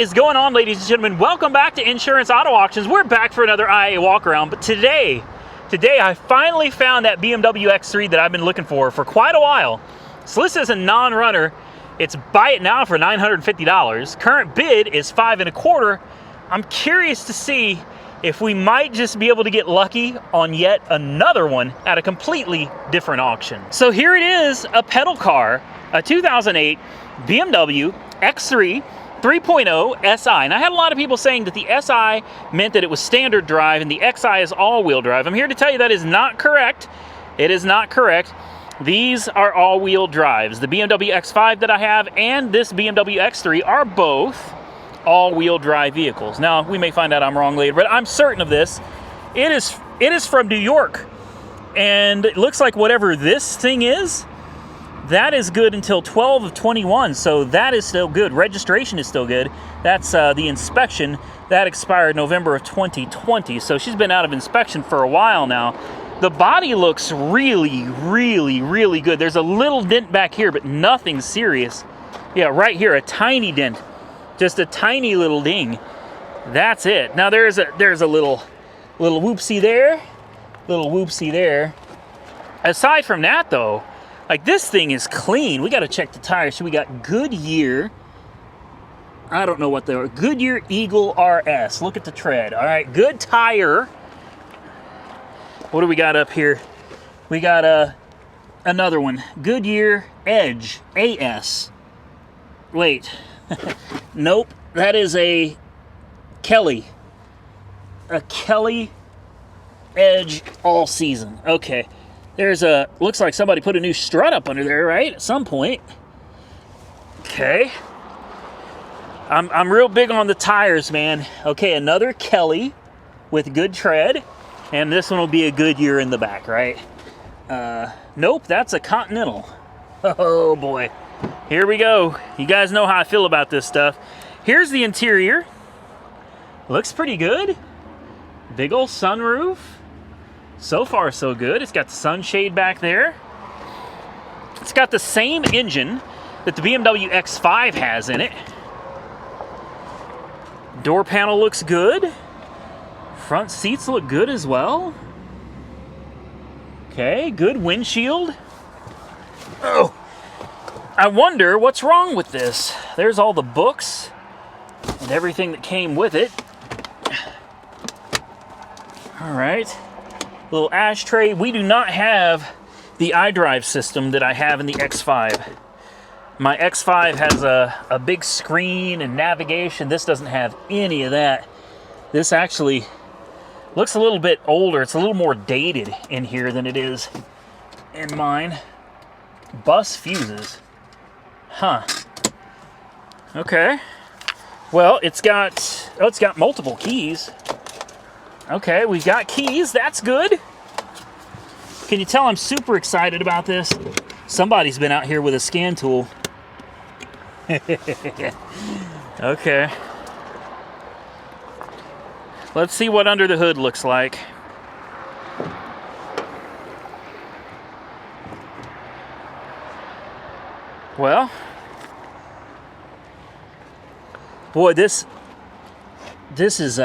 is going on, ladies and gentlemen? Welcome back to Insurance Auto Auctions. We're back for another IAA walk around, but today I finally found that BMW X3 that I've been looking for quite a while. So this is a non-runner. It's buy it now for $950. Current bid is $525. I'm curious to see if we might just be able to get lucky on yet another one at a completely different auction. So here it is, a pedal car, a 2008 BMW X3 3.0 SI. And I had a lot of people saying that the SI meant that it was standard drive and the XI is all-wheel drive. I'm here to tell you that is not correct. It is not correct. These are all-wheel drives. The BMW X5 that I have and this BMW X3 are both all-wheel drive vehicles. Now, we may find out I'm wrong later, but I'm certain of this. It is from New York. And it looks like whatever this thing is, that is good until 12 of 21, so that is still good. Registration is still good. That's the inspection. That expired November of 2020, so she's been out of inspection for a while now. The body looks really, really, really good. There's a little dent back here, but nothing serious. Yeah, right here, a tiny dent. Just a tiny little ding. That's it. Now there's a little whoopsie there. Little whoopsie there. Aside from that, though, like, this thing is clean. We got to check the tires. So we got Goodyear. I don't know what they are. Goodyear Eagle RS. Look at the tread. All right, good tire. What do we got up here? We got another one. Goodyear Edge AS. Wait. Nope. That is a Kelly. A Kelly Edge all season. Okay. There's looks like somebody put a new strut up under there, right? At some point. Okay. I'm real big on the tires, man. Okay, another Kelly with good tread. And this one will be a Goodyear in the back, right? Nope, that's a Continental. Oh, boy. Here we go. You guys know how I feel about this stuff. Here's the interior. Looks pretty good. Big old sunroof. So far, so good. It's got the sunshade back there. It's got the same engine that the BMW X5 has in it. Door panel looks good. Front seats look good as well. Okay, good windshield. Oh, I wonder what's wrong with this. There's all the books and everything that came with it. All right. Little ashtray. We do not have the iDrive system that I have in the X5. My X5 has a big screen and navigation. This doesn't have any of that. This actually looks a little bit older. It's a little more dated in here than it is in mine. Bus fuses. Huh. Okay. Well, it's got multiple keys. Okay, we've got keys. That's good. Can you tell I'm super excited about this? Somebody's been out here with a scan tool. Okay. Let's see what under the hood looks like. Well, boy, this is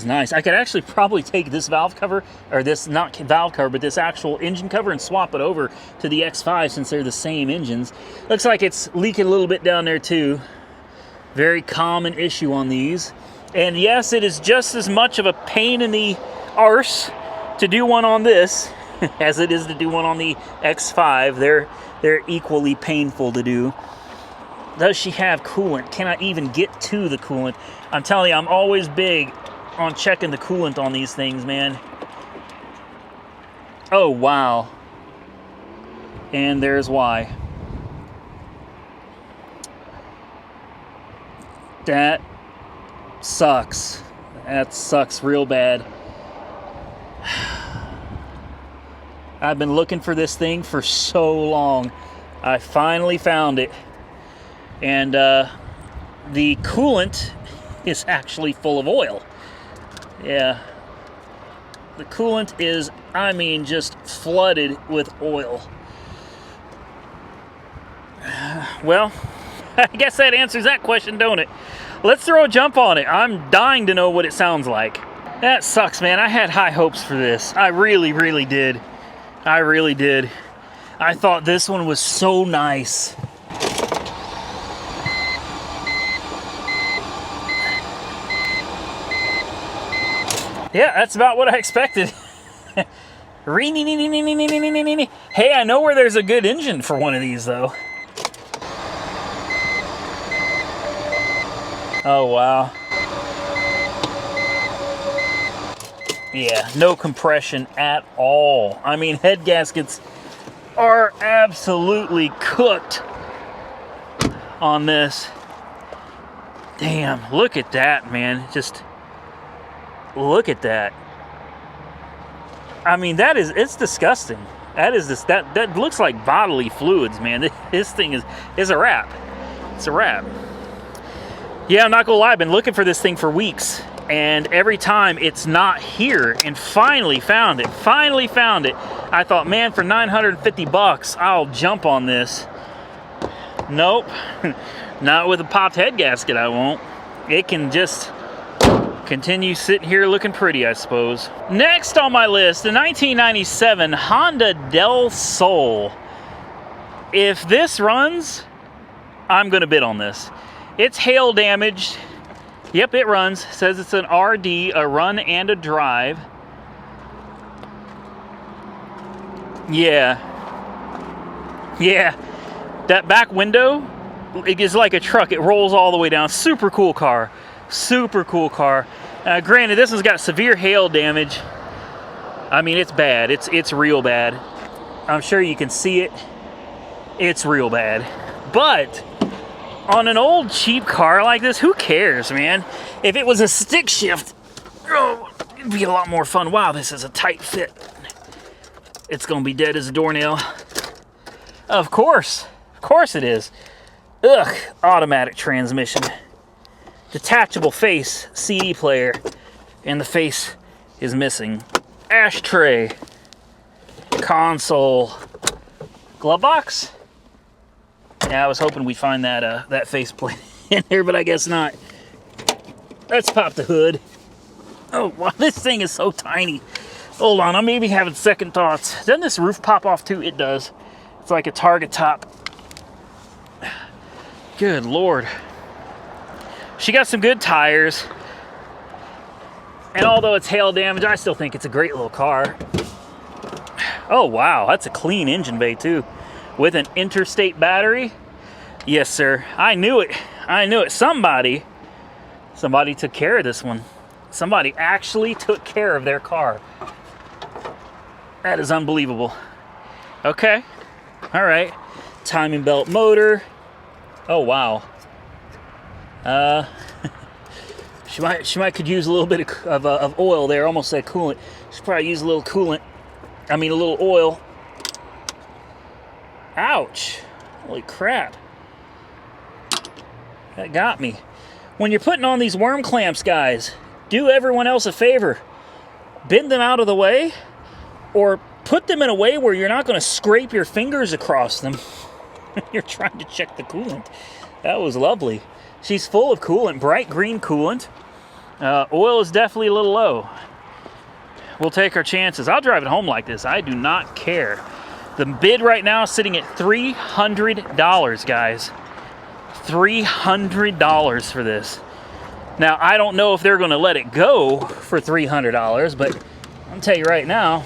nice. I could actually probably take this valve cover, or this, not valve cover, but this actual engine cover and swap it over to the X5 since they're the same engines. Looks like it's leaking a little bit down there too. Very common issue on these. And yes, it is just as much of a pain in the arse to do one on this as it is to do one on the X5. They're equally painful to do. Does she have coolant? Can I even get to the coolant? I'm telling you, I'm always big on checking the coolant on these things, man. Oh, wow. And there's why. That sucks. That sucks real bad. I've been looking for this thing for so long. I finally found it. And the coolant is actually full of oil. Yeah. The coolant is, I mean, just flooded with oil. Well, I guess that answers that question, don't it? Let's throw a jump on it. I'm dying to know what it sounds like. That sucks, man. I had high hopes for this. I really, really did. I really did. I thought this one was so nice. Yeah, that's about what I expected. Hey, I know where there's a good engine for one of these, though. Oh, wow. Yeah, no compression at all. I mean, head gaskets are absolutely cooked on this. Damn, look at that, man. Just look at that. I mean, it's disgusting. That looks like bodily fluids, man. This thing is a wrap. It's a wrap. Yeah, I'm not gonna lie, I've been looking for this thing for weeks, and every time it's not here, and finally found it. I thought, man, for 950 bucks, I'll jump on this. Nope, not with a popped head gasket, I won't. It can just continue sitting here looking pretty, I suppose. Next on my list, the 1997 Honda Del Sol. If this runs, I'm gonna bid on this. It's hail damaged. Yep, it runs. It says it's an RD, a run and a drive. Yeah. That back window, it is like a truck. It rolls all the way down. Super cool car. Super cool car. Granted, this one's got severe hail damage. I mean, it's bad. It's real bad. I'm sure you can see it. It's real bad. But on an old cheap car like this, who cares, man? If it was a stick shift, oh, it'd be a lot more fun. Wow, this is a tight fit. It's gonna be dead as a doornail. Of course it is. Ugh, automatic transmission. Detachable face, CD player, and the face is missing. Ashtray, console, glove box. Yeah, I was hoping we'd find that faceplate in there, but I guess not. Let's pop the hood. Oh, wow, this thing is so tiny. Hold on, I'm maybe having second thoughts. Doesn't this roof pop off too? It does. It's like a Target top. Good Lord. She got some good tires. And although it's hail damage, I still think it's a great little car. Oh, wow, that's a clean engine bay too. With an interstate battery? Yes, sir. I knew it. Somebody took care of this one. Somebody actually took care of their car. That is unbelievable. Okay. All right. Timing belt motor. Oh, wow. She might could use a little bit of oil there. Almost said coolant. She probably use a little coolant. I mean, a little oil. Ouch. Holy crap. That got me. When you're putting on these worm clamps, guys, do everyone else a favor. Bend them out of the way, or put them in a way where you're not going to scrape your fingers across them. You're trying to check the coolant. That was lovely. She's full of coolant, bright green coolant. Oil is definitely a little low. We'll take our chances. I'll drive it home like this. I do not care. The bid right now is sitting at $300, guys. $300 for this. Now, I don't know if they're going to let it go for $300, but I'll tell you right now,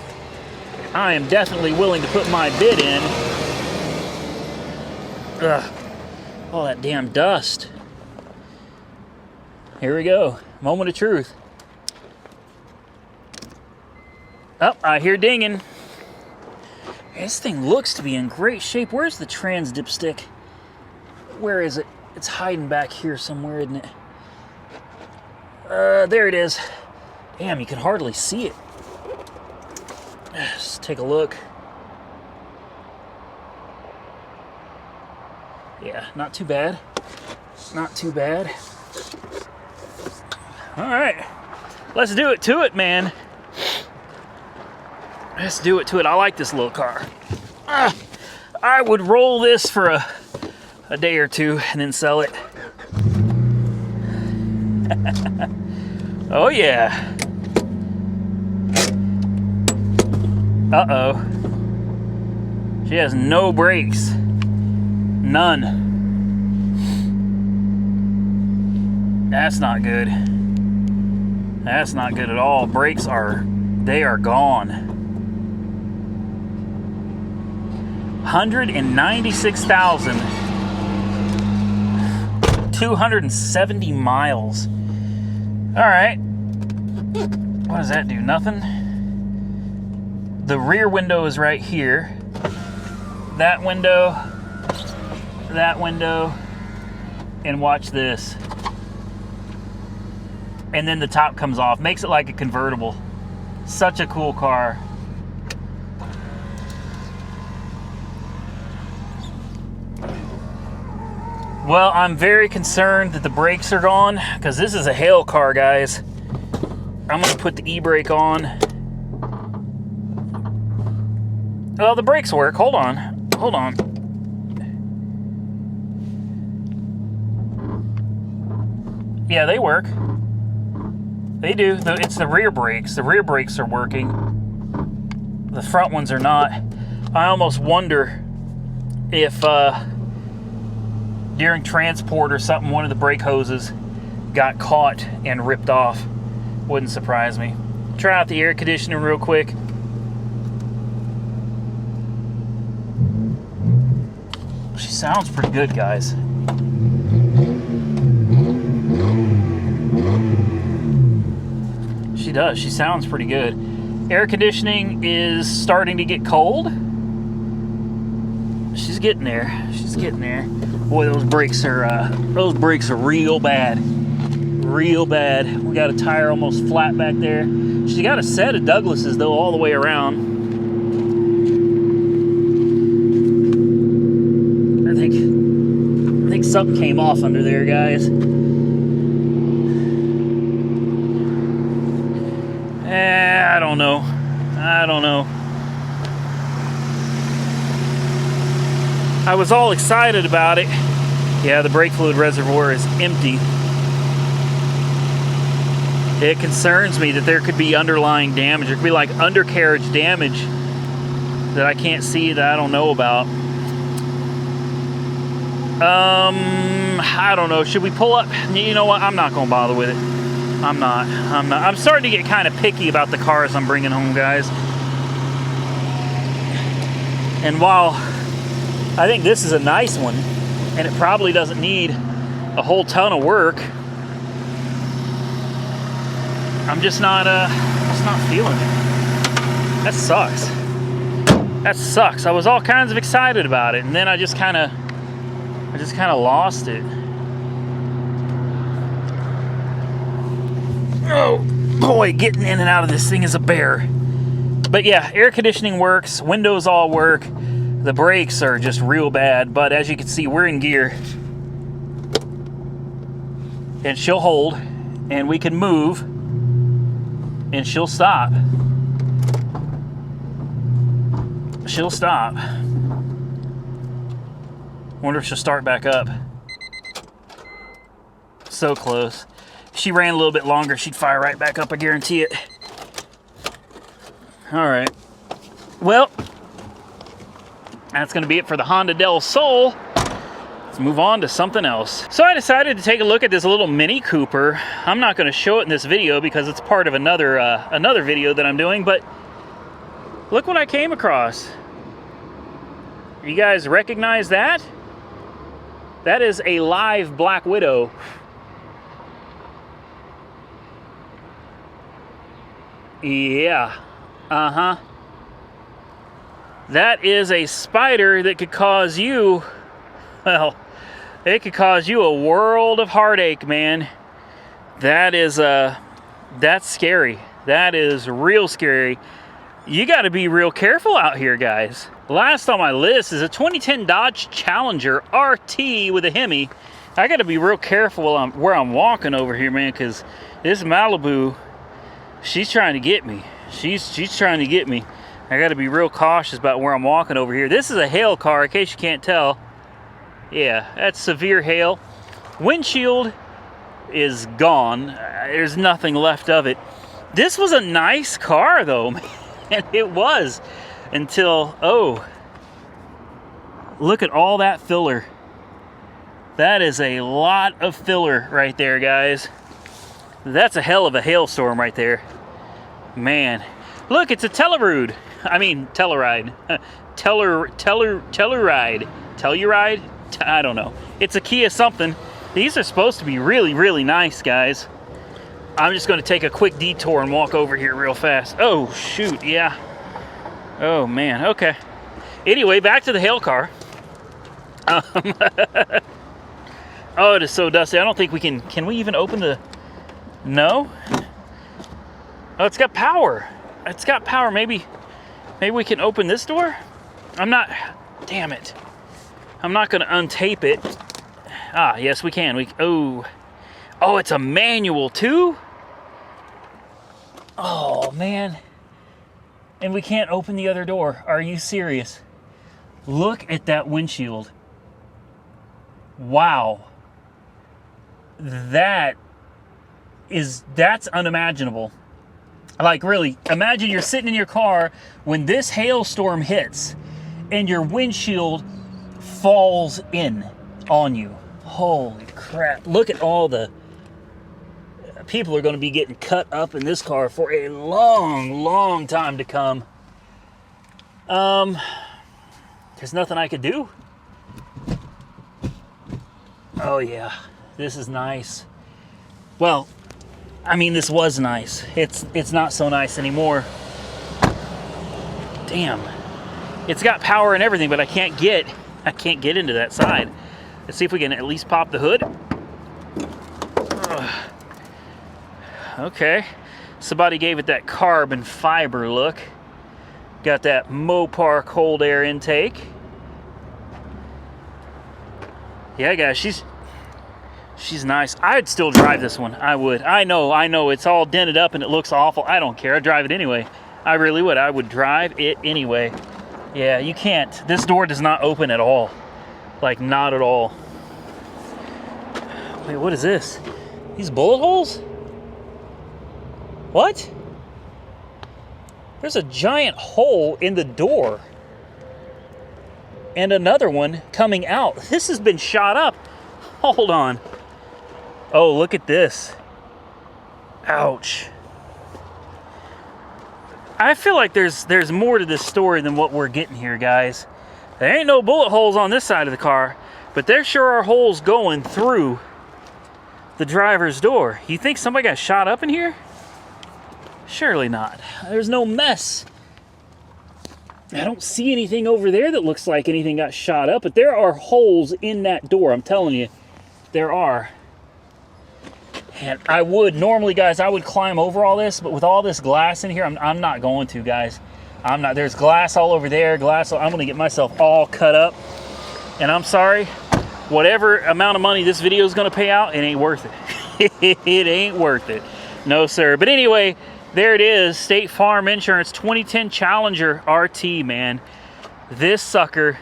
I am definitely willing to put my bid in. Ugh. All that damn dust. Here we go. Moment of truth. Oh, I hear dinging. This thing looks to be in great shape. Where's the trans dipstick? Where is it? It's hiding back here somewhere, isn't it? There it is. Damn, you can hardly see it. Let's take a look. Yeah, not too bad. Not too bad. All right, let's do it to it, man. Let's do it to it. I like this little car. I would roll this for a day or two and then sell it. Oh yeah. Uh-oh. She has no brakes. None. That's not good. That's not good at all. Brakes are, they are gone. 196,270 miles. All right. What does that do? Nothing. The rear window is right here. That window, and watch this. And then the top comes off. Makes it like a convertible. Such a cool car. Well, I'm very concerned that the brakes are gone because this is a hail car, guys. I'm gonna put the e-brake on. Well, the brakes work. Hold on. Hold on. Yeah, they work. They do. It's the rear brakes. The rear brakes are working. The front ones are not. I almost wonder if during transport or something, one of the brake hoses got caught and ripped off. Wouldn't surprise me. Try out the air conditioning real quick. She sounds pretty good, guys. She does. She sounds pretty good. Air conditioning is starting to get cold. She's getting there. She's getting there. Boy, those brakes are real bad. Real bad. We got a tire almost flat back there. She got a set of Douglases though all the way around. I think something came off under there, guys. I don't know. I don't know. I was all excited about it. Yeah, the brake fluid reservoir is empty. It concerns me that there could be underlying damage. There could be like undercarriage damage that I can't see, that I don't know about. I don't know. Should we pull up? You know what? I'm not going to bother with it. I'm not. I'm starting to get kind of picky about the cars I'm bringing home, guys. And while I think this is a nice one, and it probably doesn't need a whole ton of work, I'm just not feeling it. That sucks. That sucks. I was all kinds of excited about it, and then I just kind of lost it. Oh boy, getting in and out of this thing is a bear. But yeah, air conditioning works, windows all work. The brakes are just real bad, but as you can see, we're in gear. And she'll hold, and we can move, and she'll stop. She'll stop. Wonder if she'll start back up. So close. If she ran a little bit longer, she'd fire right back up, I guarantee it. All right. Well, that's going to be it for the Honda Del Sol. Let's move on to something else. So I decided to take a look at this little Mini Cooper. I'm not going to show it in this video because it's part of another video that I'm doing, but look what I came across. You guys recognize that? That is a live Black Widow. Yeah. Uh-huh. That is a spider that could cause you, well, it could cause you a world of heartache, man. That is, that's scary. That is real scary. You got to be real careful out here, guys. Last on my list is a 2010 Dodge Challenger RT with a Hemi. I got to be real careful where I'm walking over here, man, because this Malibu, she's trying to get me. She's trying to get me. I got to be real cautious about where I'm walking over here. This is a hail car, in case you can't tell. Yeah, that's severe hail. Windshield is gone. There's nothing left of it. This was a nice car though, man. It was. Until, oh, look at all that filler. That is a lot of filler right there, guys. That's a hell of a hailstorm right there. Man. Look, it's a Telluride. I mean, Telluride. Telluride. Telluride? I don't know. It's a Kia something. These are supposed to be really, really nice, guys. I'm just going to take a quick detour and walk over here real fast. Oh, shoot, yeah. Oh, man, okay. Anyway, back to the hail car. Oh, it is so dusty. I don't think we can we even open the... No? Oh, it's got power. It's got power. Maybe we can open this door? I'm not... Damn it. I'm not going to untape it. Ah, yes, we can. Oh, it's a manual too? Oh, man. And we can't open the other door. Are you serious? Look at that windshield. Wow. That's unimaginable. Like, really, imagine you're sitting in your car when this hailstorm hits and your windshield falls in on you. Holy crap. Look at all the people are going to be getting cut up in this car for a long, long time to come. There's nothing I could do. Oh yeah, this is nice. Well, I mean, this was nice. It's not so nice anymore. Damn. It's got power and everything, but I can't get into that side. Let's see if we can at least pop the hood. Ugh. Okay. Somebody gave it that carbon fiber look. Got that Mopar cold air intake. Yeah, guys, she's nice. I'd still drive this one. I would. I know. It's all dented up and it looks awful. I don't care. I'd drive it anyway. I really would. I would drive it anyway. Yeah, you can't. This door does not open at all. Like, not at all. Wait, what is this? These bullet holes? What? There's a giant hole in the door. And another one coming out. This has been shot up. Hold on. Oh, look at this. Ouch. I feel like there's more to this story than what we're getting here, guys. There ain't no bullet holes on this side of the car, but there sure are holes going through the driver's door. You think somebody got shot up in here? Surely not. There's no mess. I don't see anything over there that looks like anything got shot up, but there are holes in that door. I'm telling you, there are. And I would, normally, guys, I would climb over all this, but with all this glass in here, I'm not going to, guys. I'm not. There's glass all over there, glass. I'm going to get myself all cut up. And I'm sorry, whatever amount of money this video is going to pay out, it ain't worth it. It ain't worth it. No, sir. But anyway, there it is. State Farm Insurance 2010 Challenger RT, man. This sucker,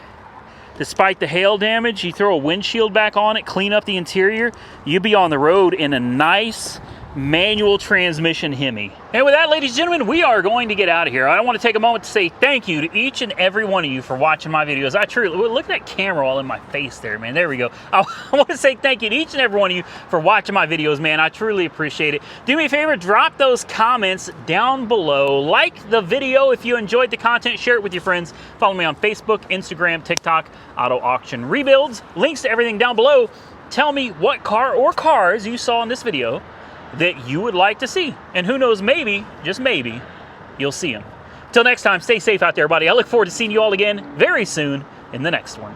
despite the hail damage, you throw a windshield back on it, clean up the interior, you'd be on the road in a nice manual transmission Hemi. And with that, ladies and gentlemen, we are going to get out of here. I want to take a moment to say thank you to each and every one of you for watching my videos. I truly, look at that camera all in my face there, man. There we go. I want to say thank you to each and every one of you for watching my videos, man. I truly appreciate it. Do me a favor, drop those comments down below. Like the video if you enjoyed the content. Share it with your friends. Follow me on Facebook, Instagram, TikTok, Auto Auction Rebuilds. Links to everything down below. Tell me what car or cars you saw in this video that you would like to see. And who knows, maybe, just maybe, you'll see them. Till next time, stay safe out there, everybody. I look forward to seeing you all again very soon in the next one.